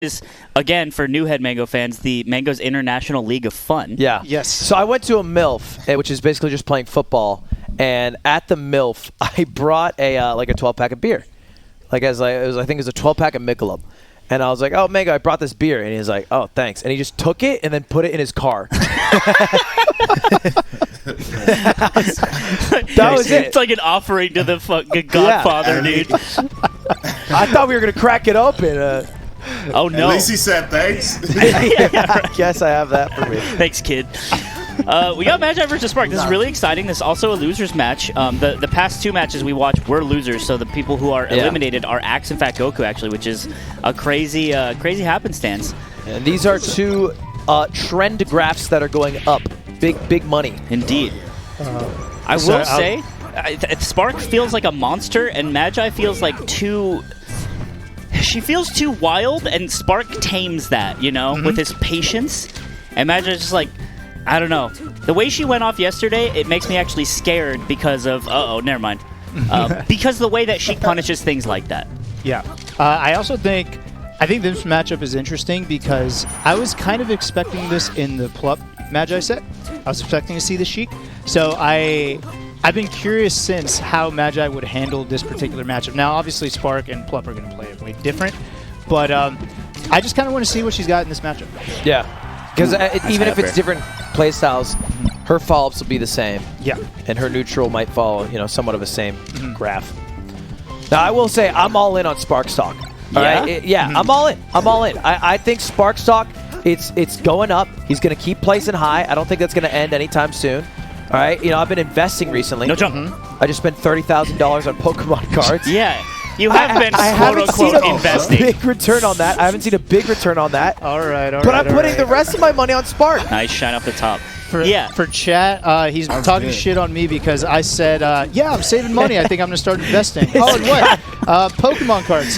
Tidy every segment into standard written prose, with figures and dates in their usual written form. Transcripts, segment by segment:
is, again, for new head Mango fans, the Mango's International League of Fun. Yeah. Yes. So I went to a MILF, which is basically just playing football, and at the MILF, I brought a like a 12-pack of beer. I think it was a 12-pack of Michelob. And I was like, oh, Mango, I brought this beer. And he was like, oh, thanks. And he just took it and then put it in his car. That was it. It's like an offering to the fucking Godfather, dude. I thought we were going to crack it open. Oh, no. At least he said thanks. I guess I have that for me. Thanks, kid. We got Magi versus Spark. This is really exciting. This is also a losers match. The past two matches we watched were losers, so the people who are eliminated are Axe and Fat Goku, actually, which is a crazy happenstance. And these are two trend graphs that are going up. Big money. Indeed. I will say, Spark feels like a monster, and Magi feels like too... She feels too wild, and Spark tames that, you know, with his patience. And Magi's just like, I don't know. The way she went off yesterday, it makes me actually scared because of... Uh-oh, never mind. Because of the way that she punishes things like that. Yeah. I think this matchup is interesting because I was kind of expecting this in the Plup Magi set. I was expecting to see the Sheik. So I've been curious since how Magi would handle this particular matchup. Now, obviously, Spark and Plup are going to play it way different. But I just kind of want to see what she's got in this matchup. Yeah. Because even if it's different play styles, her follow-ups will be the same. Yeah. And her neutral might follow, somewhat of the same graph. Now, I will say I'm all in on Spark Stock. All right? I'm all in. I think Spark Stock, it's going up. He's going to keep placing high. I don't think that's going to end anytime soon. All right? I've been investing recently. No jump. I just spent $30,000 on Pokemon cards. Yeah. You have been, I haven't seen investing. a big return on that. I haven't seen a big return on that. All right. But I'm putting the rest of my money on Spark. Nice shine off the top. For chat, he's talking shit on me because I said, yeah, I'm saving money. I think I'm going to start investing. Oh, and what? Pokemon cards.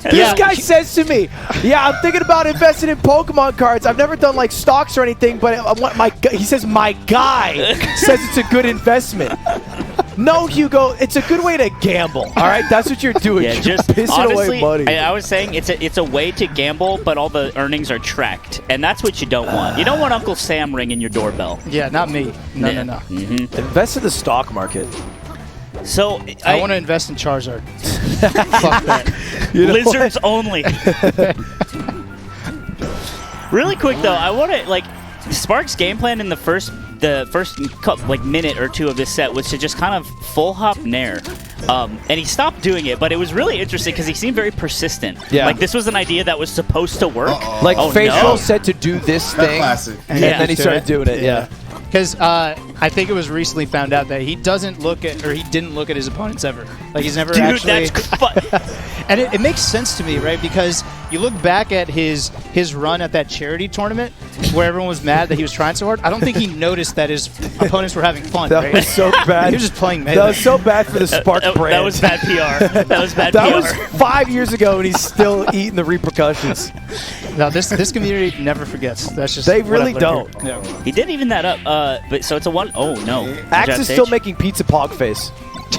This guy says to me, yeah, I'm thinking about investing in Pokemon cards. I've never done like stocks or anything, but I want he says my guy says it's a good investment. No, Hugo, it's a good way to gamble. All right, that's what you're doing. Yeah, you're just pissing honestly, away money. I was saying it's a way to gamble, but all the earnings are tracked, and that's what you don't want. You don't want Uncle Sam ringing your doorbell. Yeah, not me. No. Invest in the stock market. So I want to invest in Charizard. Fuck that. Lizards only. Really quick though, I want to Spark's game plan in the first minute or two of this set was to just kind of full hop Nair. And he stopped doing it, but it was really interesting because he seemed very persistent. Yeah. Like this was an idea that was supposed to work. Facial said to do this thing, and then he started doing it. Yeah. Because I think it was recently found out that he didn't look at his opponents ever. Like he's never actually. Dude, that's and it makes sense to me, right? Because you look back at his run at that charity tournament where everyone was mad that he was trying so hard. I don't think he noticed that his opponents were having fun. That was so bad. He was just playing Melee. That was so bad for the Spark brand. That was bad PR. That was bad PR. That was 5 years ago, and he's still eating the repercussions. No, this community never forgets. That's just they really don't. Yeah. He did even that up. But so it's a one. Oh no. Axe is still making pizza pog face.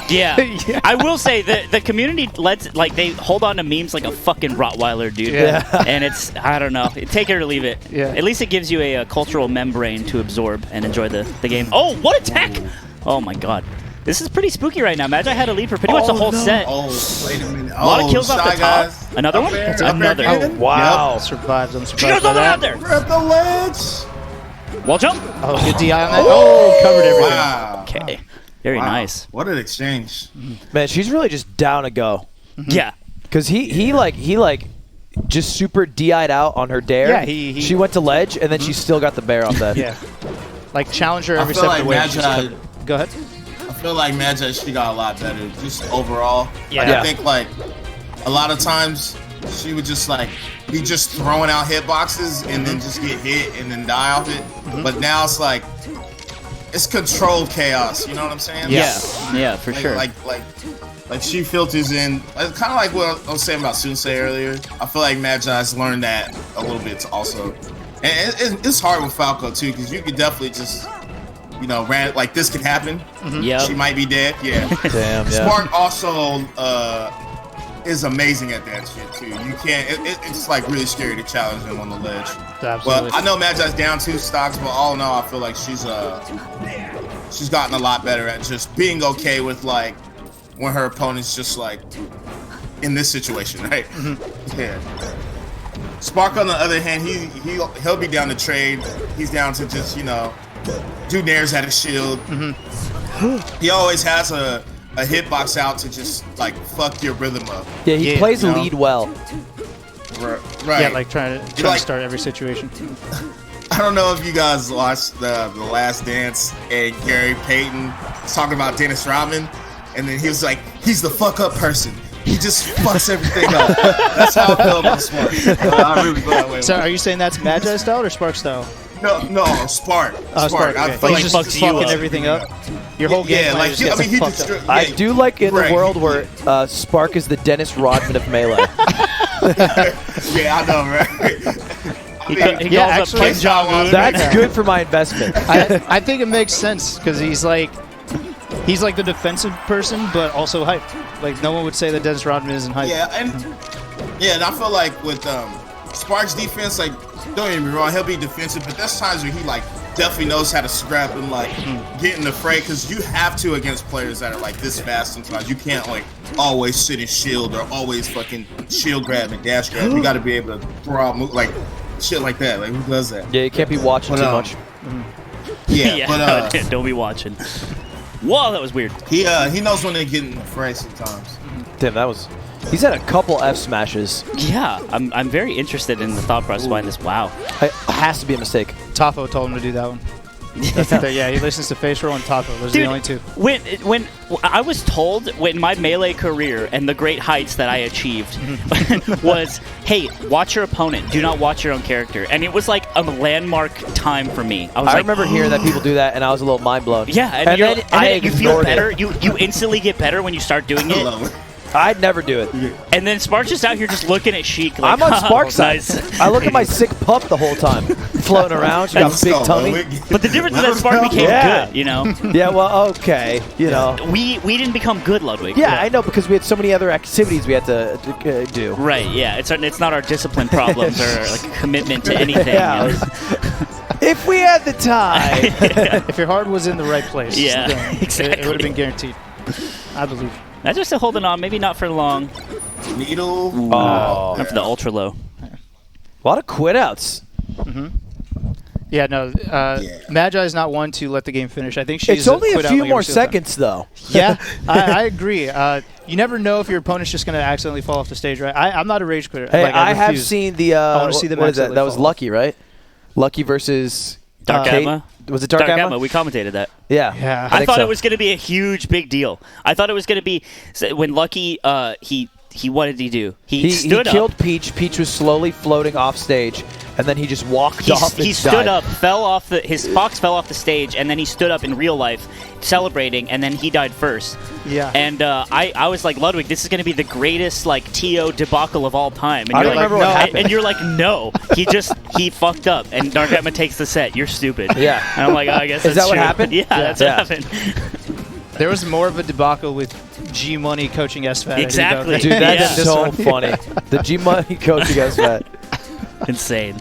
Yeah. I will say the community they hold on to memes like a fucking Rottweiler, dude. Yeah. And it's, I don't know, take it or leave it. Yeah. At least it gives you a cultural membrane to absorb and enjoy the game. Oh, what attack! Oh my god. This is pretty spooky right now. Magi had a lead for pretty much the whole set. Oh, wait a minute. A lot of kills off the top. Guys. Another one? Another. Oh, wow. Yep. Survived. I'm She surprised goes by out that. there. Grab the ledge. Wall jump. Oh, good DI on that. Oh, covered everything. Wow. Okay. Very nice. What an exchange. Man, she's really just down to go. Yeah. Because he just super DI'd out on her dare. Yeah, she went to ledge, and then she still got the bear off that. Yeah. Like, challenge her every I feel step of like the way. Magi, Go ahead. I feel like Magi, she got a lot better, just overall. Yeah. Like, I think, a lot of times, she would just, be just throwing out hitboxes and then just get hit and then die off it. But now it's it's controlled chaos, you know what I'm saying? Yeah, for sure. Like she filters in, kind of like what I was saying about Sunsei earlier. I feel like Magi's learned that a little bit also. And it's hard with Falco too, because you could definitely just, this could happen. Yeah. She might be dead. Yeah. Damn. Yeah. Spark also is amazing at that shit too. You can't. It's like really scary to challenge him on the ledge. Absolutely. But I know Magi's down 2 stocks, but all in all, I feel like she's gotten a lot better at just being okay with like when her opponent's just like in this situation, right? Yeah. Spark on the other hand, he'll be down to trade. He's down to just do nairs at his shield. He always has a hitbox out to just like fuck your rhythm up. Yeah, he plays lead well. Right. Yeah, like trying to start every situation. I don't know if you guys watched the Last Dance and Gary Payton was talking about Dennis Rodman, and then he was like, he's the fuck up person. He just fucks everything up. That's how I feel about Spark. I really feel that way. So are you saying that's Magi style or Spark style? No, Spark. Spark. I Okay. feel like He's just fucking everything up. Your whole game. Yeah, like he just. I do like in the world where Spark is the Dennis Rodman of Melee. Yeah, I know, right? Actually, That's good for my investment. I think it makes sense because he's like the defensive person, but also hype. Like no one would say that Dennis Rodman isn't hype. Yeah, and I feel like with Spark's defense, like don't get me wrong, he'll be defensive, but there's times where he like definitely knows how to scrap and like get in the fray because you have to against players that are like this fast. Sometimes you can't like always sit and shield or always fucking shield grab and dash grab. You got to be able to throw out like shit like that. Like who does that? Yeah, you can't be watching too much. Yeah, but don't be watching. Whoa, that was weird. He knows when they get in the fray sometimes. Damn, he's had a couple F smashes. Yeah, I'm very interested in the thought process behind this. Wow. It has to be a mistake. Tafo told him to do that one. Yeah, he listens to Face Roll and Tafo. Those are the only two. When I was told when my Melee career and the great heights that I achieved was, hey, watch your opponent. Do not watch your own character. And it was like a landmark time for me. I remember hearing that people do that, and I was a little mind blown. Yeah, and then you feel better. You instantly get better when you start doing it. I'd never do it. And then Spark's just out here just looking at Sheik like, I'm on Spark's side. Nice. I look at my sick pup the whole time, floating around. She got a big tummy. But the difference is that Spark became good, Yeah, well, okay, We didn't become good, Ludwig. Yeah, I know, because we had so many other activities we had to do. Right, yeah. It's not our discipline problems or like commitment to anything. If we had the time. If your heart was in the right place, exactly. It would have been guaranteed. I believe. That's just still holding on. Maybe not for long. Needle. Not for the ultra low. A lot of quit outs. Yeah, no. Magi is not one to let the game finish. I think she's. It's only a few more seconds, though. Yeah, I agree. You never know if your opponent's just going to accidentally fall off the stage, right? I'm not a rage quitter. Hey, I have seen the. I want to see the. What is that? That was Lucky, right? Lucky versus Dark Gamma. Was it Dark Gamma? We commentated that. Yeah. I thought it was going to be a huge, big deal. I thought it was going to be when Lucky. He what did he do? He stood up. He killed Peach. Peach was slowly floating off stage, and then he just walked off. He stood up, his fox fell off the stage, and then he stood up in real life, celebrating, and then he died first. Yeah. And I was like, Ludwig, this is going to be the greatest like TO debacle of all time. And I remember what happened. And you're like, no, he fucked up, and Dark Gamma takes the set. You're stupid. Yeah. And I'm like, oh, I guess is that's that what true. happened? Yeah, that's what happened. There was more of a debacle with G Money coaching SFAT. Exactly. Dude, that's so funny. The G Money coaching SFAT. Insane.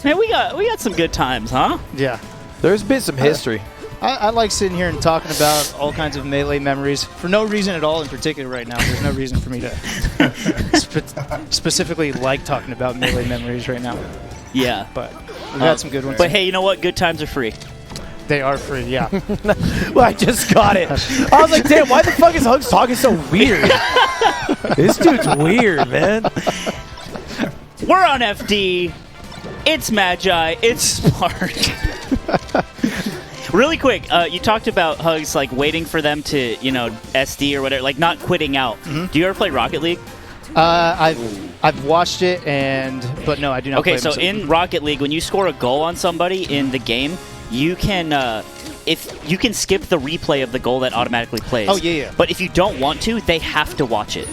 Man, we got some good times, huh? Yeah. There's been some history. I like sitting here and talking about all kinds of Melee memories for no reason at all in particular right now. There's no reason for me to specifically like talking about Melee memories right now. Yeah. But we've had some good ones. But hey, you know what? Good times are free. They are free, yeah. Well, I just got it. I was like, damn, why the fuck is Hugs talking so weird? This dude's weird, man. We're on FD. It's Magi. It's Spark. Really quick, you talked about Hugs like waiting for them to, SD or whatever, like not quitting out. Mm-hmm. Do you ever play Rocket League? I've watched it, but no, I do not play it. Okay, so in Rocket League, when you score a goal on somebody in the game, you can if you can skip the replay of the goal that automatically plays. Oh, yeah. But if you don't want to, they have to watch it.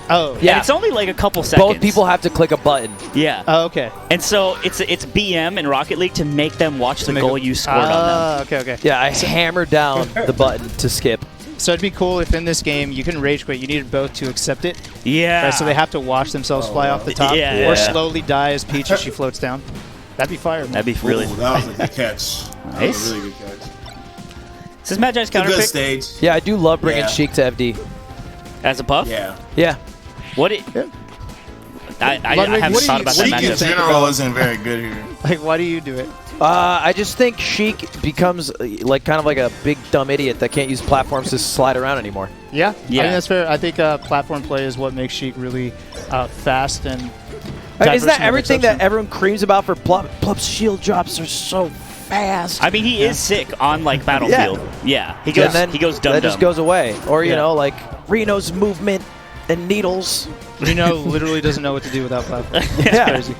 Oh, yeah. And it's only like a couple seconds. Both people have to click a button. Yeah. Oh, okay. And so it's BM in Rocket League to make them watch the goal you scored on them. Okay. Yeah, I hammered down the button to skip. So it'd be cool if in this game you couldn't rage quit. You needed both to accept it. Yeah. Right, so they have to watch themselves fly off the top, Yeah. or slowly die as Peach as she floats down. That'd be fire. Man. That'd be really. Ooh, that was a good catch. That Nice. was a really good catch. This is Magi's It's a counter good pick stage. Yeah, I do love bringing Yeah. Sheik to FD. as a buff. Yeah. Yeah. What? I Ludwig, haven't what do thought you- about what that do you Sheik in matchup. general isn't very good here. Like, why do you do it? I just think Sheik becomes like kind of like a big dumb idiot that can't use platforms to slide around anymore. Yeah, Yeah. I think that's fair. I think platform play is what makes Sheik really fast and. Isn't diverse that in everything mix-ups. that everyone creams about for Plup? Plup's shield drops are so fast. I mean, he is sick on like Battlefield. Yeah, he goes. And then he goes dumb. that just goes away. Or you Yeah. know, like Reno's movement and needles. Reno literally doesn't know what to do without platform. It's Yeah. crazy.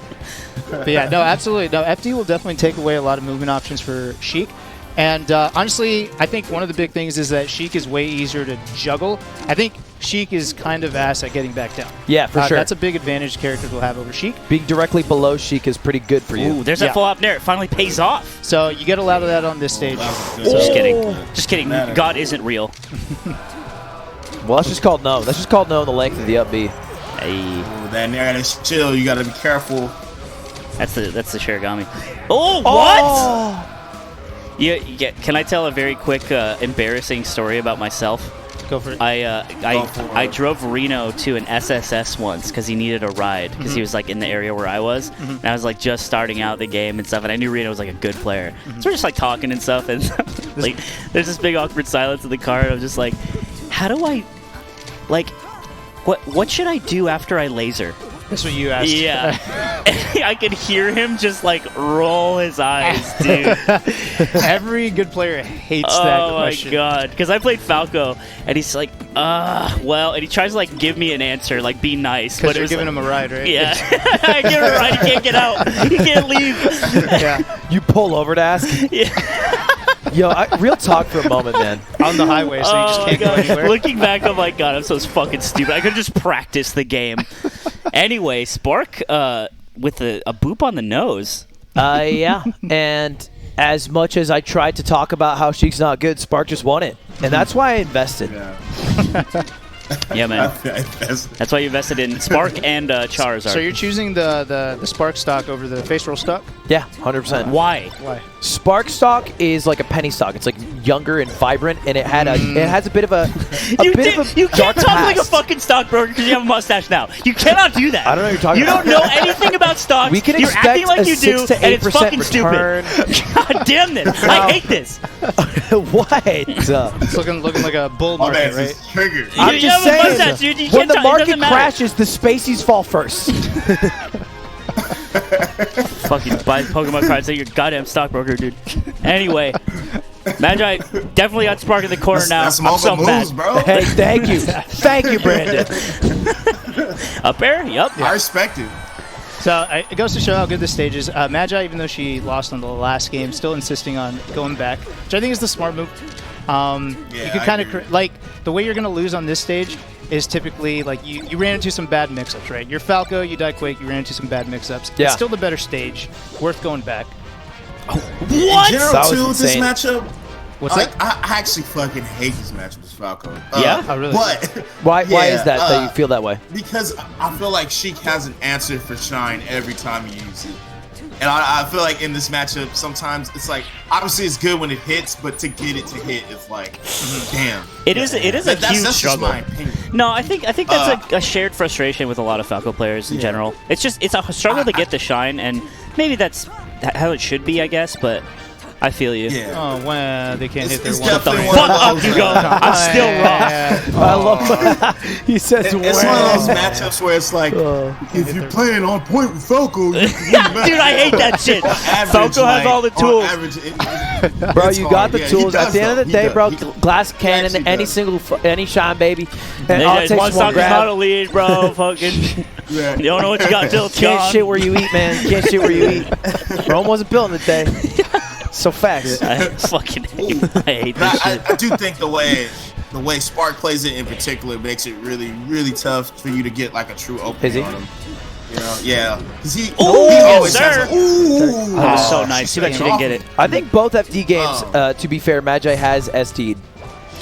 But yeah, no, absolutely. No, FD will definitely take away a lot of movement options for Sheik. And honestly, I think one of the big things is that Sheik is way easier to juggle. I think Sheik is kind of ass at getting back down. Yeah, for sure. That's a big advantage characters will have over Sheik. Being directly below Sheik is pretty good for you. Ooh, there's Yeah. that full up there. It finally pays off. So you get a lot of that on this stage. That was good. Just kidding. Just kidding. Matter. God isn't real. Well, that's just called no. That's just called no in the length of the up B. Hey, Ooh, that there, that chill. You gotta be careful. that's the Shirigami. Oh, what? Yeah. Can I tell a very quick embarrassing story about myself? Go for it. Go for I it. drove Reno to an SSS once because he needed a ride because he was like in the area where I was, and I was like just starting out the game and stuff, and I knew Reno was like a good player, so we're just like talking and stuff, and like there's this big awkward silence in the car, and I'm just like, how do I, like, what should I do after I laser? That's what you asked. Yeah. I could hear him just like roll his eyes, dude. Every good player hates that Oh my question. god. Because I played Falco and he's like, well, and he tries to like give me an answer, like be nice. Because But you're it's giving like, him a ride, right? yeah. I give him a ride, he can't get out. He can't leave. Yeah. You pull over to ask? Yeah. Yo, real talk for a moment, man. On the highway, so you just Oh my can't go god. anywhere. Looking back, I'm like, God, I'm so fucking stupid. I could just practice the game. Anyway, Spark with a boop on the nose. Yeah. And as much as I tried to talk about how Sheik's not good, Spark just won it. And that's why I invested. Yeah. Yeah, man. That's- That's why you invested in Spark and Charizard. So you're choosing the Spark stock over the face roll stock? Yeah, 100%. Why? Why? Spark stock is like a penny stock. It's like younger and vibrant, and it has a bit of a You dark can't talk like a past. fucking stockbroker because you have a mustache now. You cannot do that. I don't know what you're talking You about. don't know anything about stocks. We can You're expect acting like a you do, 6 to 8% and it's fucking return. stupid. God damn this! I hate this. What? It's looking like a bull My market, man's right? is triggered. I'm You just have a saying, mustache, dude. You when can't the talk- it market doesn't matter. crashes, the spaceys fall first. Fucking buy Pokemon cards at your goddamn stockbroker, dude. Anyway, Magi definitely got Spark in the corner now. That's I'm so multiple moves, mad. bro. Hey, thank you. Thank you, Brandon. Up there? Yup. I respect it. So it goes to show how good this stage is. Magi, even though she lost on the last game, still insisting on going back, which I think is the smart move. Yeah, you could I kind agree. of like the way you're going to lose on this stage is typically like you ran into some bad mix-ups, right? You're Falco, you die Quake, you ran into some bad mix-ups. Yeah. It's still the better stage, worth going back. What? In general, That was too, with this insane. matchup, What's like, that? I actually fucking hate this matchup with Falco. Yeah? Oh, really? But Why yeah, is that you feel that way? Because I feel like Sheik has an answer for Shine every time you use it. And I feel like in this matchup, sometimes it's like, obviously it's good when it hits, but to get it to hit, it's like, damn. It is a That's huge just struggle. my opinion. No, I think that's a shared frustration with a lot of Falco players in Yeah. general. It's a struggle to get the shine, and maybe that's how it should be, I guess. But I feel you. Yeah. Oh, when they can't hit their It's one. definitely Fuck one of up, those, you go. I'm still wrong. I love he says It's one of those matchups where it's like, if you're playing on point with Falco, you can win the match. Dude, I hate that shit. Average, Falco has like, all the on tools. average, Bro, it's you hard. got the Yeah, he tools. At does, the end of though. the He day, does. bro, He- glass cannon, actually any does. any shine, baby. And all it takes One is stock one is not a grab. lead, bro. Fucking, Yeah. you don't know what you got till it's Can't gone. shit where you eat, man. Can't shit where you eat. Rome wasn't built in a day. So facts. I fucking hate, I hate But this I shit. I do think the way Spark plays it in particular makes it really, really tough for you to get like a true opening Is he? on him. You know, yeah, because he Yes, always has sir. a, ooh. That was so nice. Too bad you didn't get it. I think both FD games, Oh. to be fair, Magi has ST'd.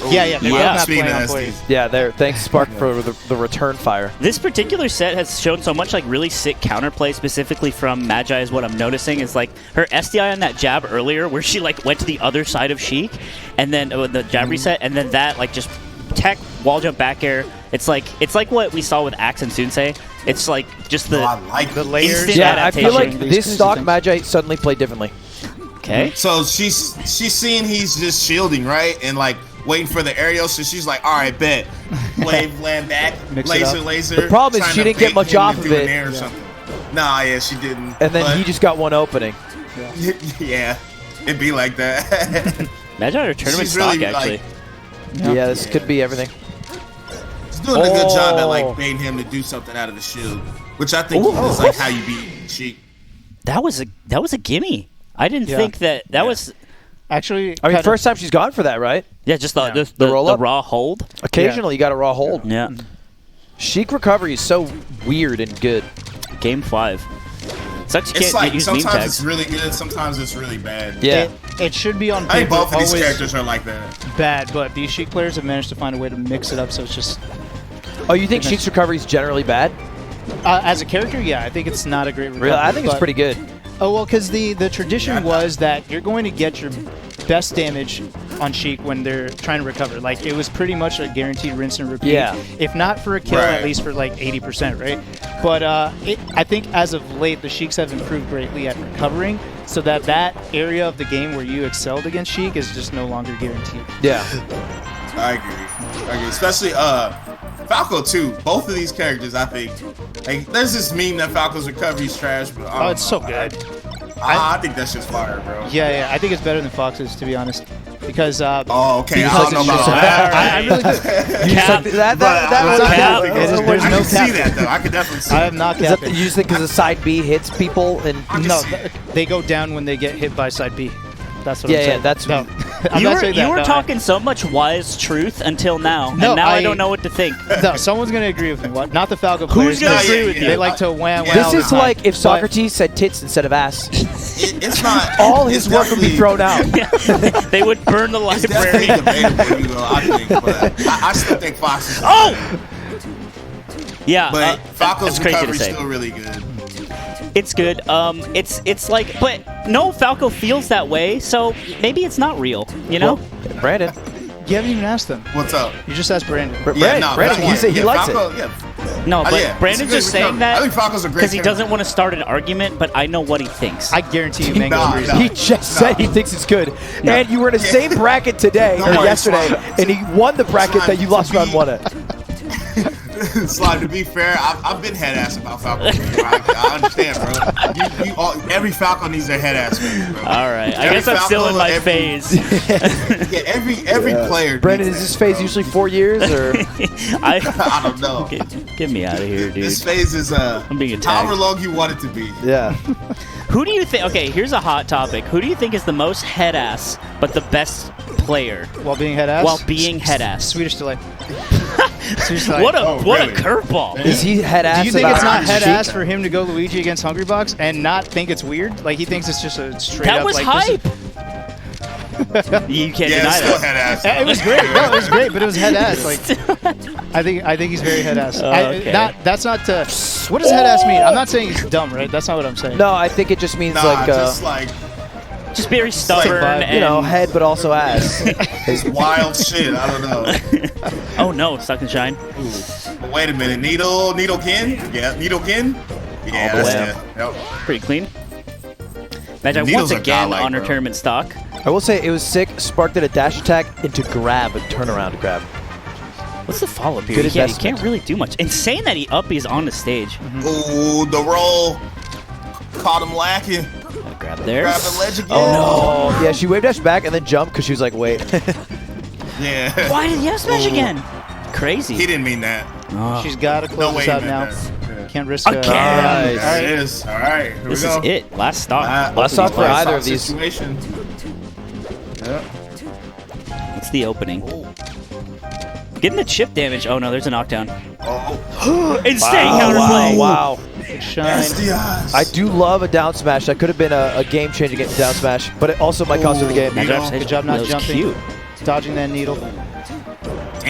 Yeah, they're both not Speaking playing on of plays. SD. Yeah, there. Thanks, Spark, for the return fire. This particular set has shown so much like really sick counterplay, specifically from Magi. Is what I'm noticing is like her SDI on that jab earlier, where she like went to the other side of Sheik, and then the jab reset, and then that like just tech wall jump back air. It's like what we saw with Axe and Sunsei. It's like just the I like the layers. instant Yeah, I feel like adaptation. this stock Magi suddenly played differently. Okay. So she's seeing he's just shielding, right? And like waiting for the aerial, so she's like, all right, bet. Wave, land back, Mix it up. laser. The problem is trying she to didn't get bait much him off to of do an it. air or something. Nah, yeah, she didn't. And then But, he just got one opening. yeah, it'd be like that. Magi are tournament She's stock really, actually. like, Yeah, this could be everything. She's doing a good job at Oh. like baiting him to do something out of the shield, which I think is like how you beat Sheik. That was a gimme. I didn't Yeah. think that was. Actually, I mean, kinda- first time she's gone for that, right? Yeah, just the roll up? raw hold. Occasionally, you got a raw hold. Yeah. Sheik recovery is so weird and good. Game 5. Sucks you It's can't like use meme sometimes it's tags. really good, sometimes it's really bad. Yeah. It should be on I think paper both of these always characters are like that. bad, but these Sheik players have managed to find a way to mix it up so it's just Oh, you think Sheik's recovery is generally bad? as a character, yeah, I think it's not a great recovery. Really? I think it's but- pretty good. Oh, well, because the tradition was that you're going to get your best damage on Sheik when they're trying to recover. Like, it was pretty much a guaranteed rinse and repeat. Yeah. If not for a kill, Right. at least for like 80%, right? But I think as of late, the Sheiks have improved greatly at recovering, so that area of the game where you excelled against Sheik is just no longer guaranteed. Yeah. I agree. Especially Falco too. Both of these characters, I think. Like, there's this meme that Falco's recovery is trash, but I don't it's know. so good. I think that's just fire, bro. Yeah, I think it's better than Fox's, to be honest. Because Oh, okay. He's I like don't know it's about just all a- that. I really do. Cap. That was was cap. There's I no can see cap. that though. I could definitely see. I am not Is that capping. you just think because the side B hits people and No, see it. they go down when they get hit by side B. That's what Yeah, I'm saying. yeah, that's- no. I'm You not were, saying you that, were no, talking so much wise truth until now, No, and now I I- don't know what to think. No, someone's gonna agree with me. What? Not the Falco players. gonna but agree with you? They like to wham. Yeah, wham this all the is time. like if But- Socrates said tits instead of ass. It's not. All his it's work would be definitely- thrown out. They would burn the It's definitely library. debatable, you know, I think, but I still think Fox is. Oh! Yeah, But Falco's that's crazy to recovery is say. still really good. It's good. It's like, but no, Falco feels that way, so maybe it's not real. You know? Well, Brandon. You haven't even asked them. What's up? You just asked Brandon. Brandon, Falco- he said he likes Falco, it. Yeah. No, but yeah, Brandon's it's a good just saying recovery. that I think Falco's a great because he character. doesn't want to start an argument. But I know what he thinks. I guarantee you, Mango Nah, agrees. nah. He just said he thinks it's good. And you were in the same bracket today Don't or worry, yesterday, it's fine. and he won the bracket that you lost round one at. Slide, to be fair, I've been head ass about Falco. I understand, bro. Every Falco needs their head ass phase, bro. All right, I Every guess I'm still in Falco, my every- phase. Yeah, every player. Brandon, needs is this that, phase bro. usually 4 years or? I don't know. Get me out of here, dude. This phase is I'm being attacked. however long you want it to be. Yeah. Who do you think? Okay, here's a hot topic. Who do you think is the most head ass but the best player While being head ass. while being head ass? Swedish delight. Swedish delight. What a Oh, what really? a curveball! Is he head ass? Do you think about it's not Sheik? head ass for him to go Luigi against Hungry Box and not think it's weird? Like he thinks it's just a straight That up was like hype. this You can't Yeah, deny it's still that. head ass. It was great. No, it was great, but it was head ass. Like I think he's very head ass. Okay. That's not to. What does head ass mean? I'm not saying he's dumb, right? That's not what I'm saying. No, I think it just means Nah, like, just like Just very stubborn vibe, and you know, head but also ass. wild shit. I don't know. Oh no, Suck and Shine. But wait a minute, Needlekin? Yeah, Needlekin? Yeah, the that's way. it. Yep. Pretty clean. Magi Needles once are again godlike, on her bro. tournament stock. I will say it was sick. Spark did a dash attack into grab, a turnaround grab. What's the follow-up here? Good He can't investment. really do much. Insane that he uppies on the stage. Ooh, the roll. Caught him lacking. Gotta grab there. Grab the ledge again. Oh, yeah, she wave dashed back and then jumped because she was like, wait. Yeah. Why did he have smash Ooh. again? Crazy. He didn't mean that. Oh, She's got to close No way this he out meant now. that. Can't risk Again. Nice. There it is. All right, here this we is go. it. Last stock. Last stock for Last either stock of these. situation. Yep. What's the opening? Getting the chip damage. Oh no, there's a knockdown. Oh, Insane Wow, counterplay. wow. Shine. SDIs. I do love a down smash. That could have been a game-changing down smash, but it also might cost her the game. Magi Good upstage. job not That was jumping. Cute. Dodging that needle.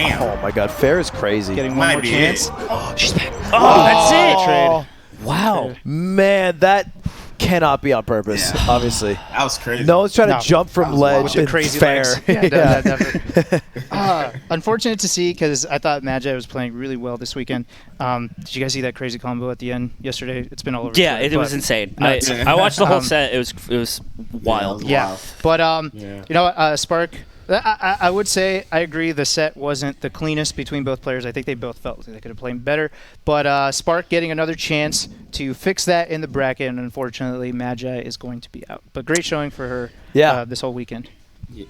Damn. Oh my God, Fair is crazy. Getting one Might more be chance. it. Oh, she's back. Oh, that's it. Trade. Wow. Man, that cannot be on purpose. Yeah. Obviously, That was crazy. no one's trying No. to jump from That was ledge. wild. With the and crazy Fair. legs. Yeah, definitely. Unfortunate to see because I thought Magi was playing really well this weekend. Did you guys see that crazy combo at the end yesterday? It's been all over. Yeah, Twitter, it was but- insane. Nuts. I watched the whole set. It was wild. Yeah, Wow. but Yeah. you know what, Spark. I would say I agree. The set wasn't the cleanest between both players. I think they both felt they could have played better. But Spark getting another chance to fix that in the bracket, and unfortunately, Magi is going to be out. But great showing for her. Yeah. This whole weekend. Yeah,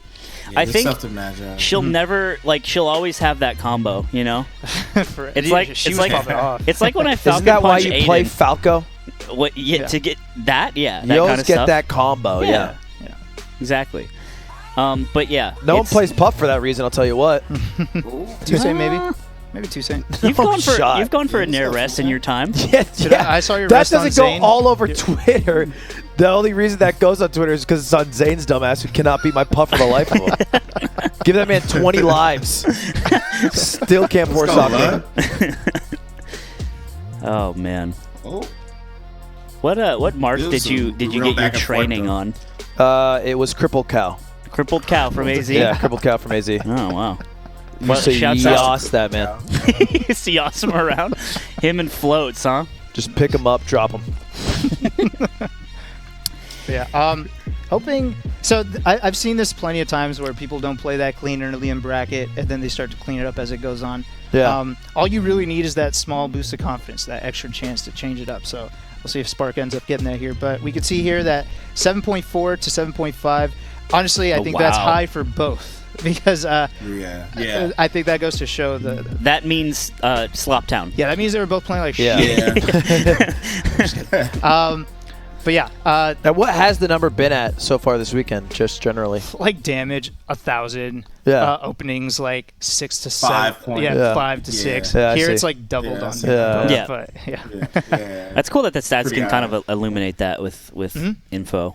I good think stuff to Magi. She'll never she'll always have that combo, you know. For- It's like she it's was like popping off. it's like when I Falcon Isn't that why punch you Aiden. play Falco? What, Yeah. to get that? Yeah, that You always kind of get stuff. that combo. Yeah. Exactly. But yeah, No one it's- plays Puff for that reason. I'll tell you what. Toussaint maybe Toussaint. You've No gone for shot. you've gone for a near rest in your time. Yeah, I saw your that rest on doesn't go Zayn. all over Twitter. The only reason that goes on Twitter is because it's on Zane's dumbass who cannot beat my Puff for the life of him. Give that man 20 lives. Still can't pour go, something. Oh man, Oh. what mark This did is you a get real your back and forth, training though. on? It was Crippled Cow. Crippled cow from AZ. Yeah, Crippled Cow from AZ. Oh wow. Well, so shouts out yas that man. See awesome around him and floats, huh? Just pick him up, drop him. Yeah. Hoping. So I've seen this plenty of times where people don't play that clean early in bracket, and then they start to clean it up as it goes on. Yeah. All you really need is that small boost of confidence, that extra chance to change it up. So we'll see if Spark ends up getting that here. But we can see here that 7.4 to 7.5. Honestly, I think that's wow. high for both because Yeah. I think that goes to show the. That means Slop Town. Yeah, that means they were both playing like Yeah. shit. Yeah. But yeah, Now, what has the number been at so far this weekend, just generally? like damage 1,000. Yeah. Openings like 6 to 5 7. points. Yeah, Yeah. 5 to Yeah. 6. Yeah, I Here see. it's like doubled Yeah, on. I there. see. Yeah. But yeah. Yeah. That's cool that the stats Pretty can kind high. of illuminate that with info.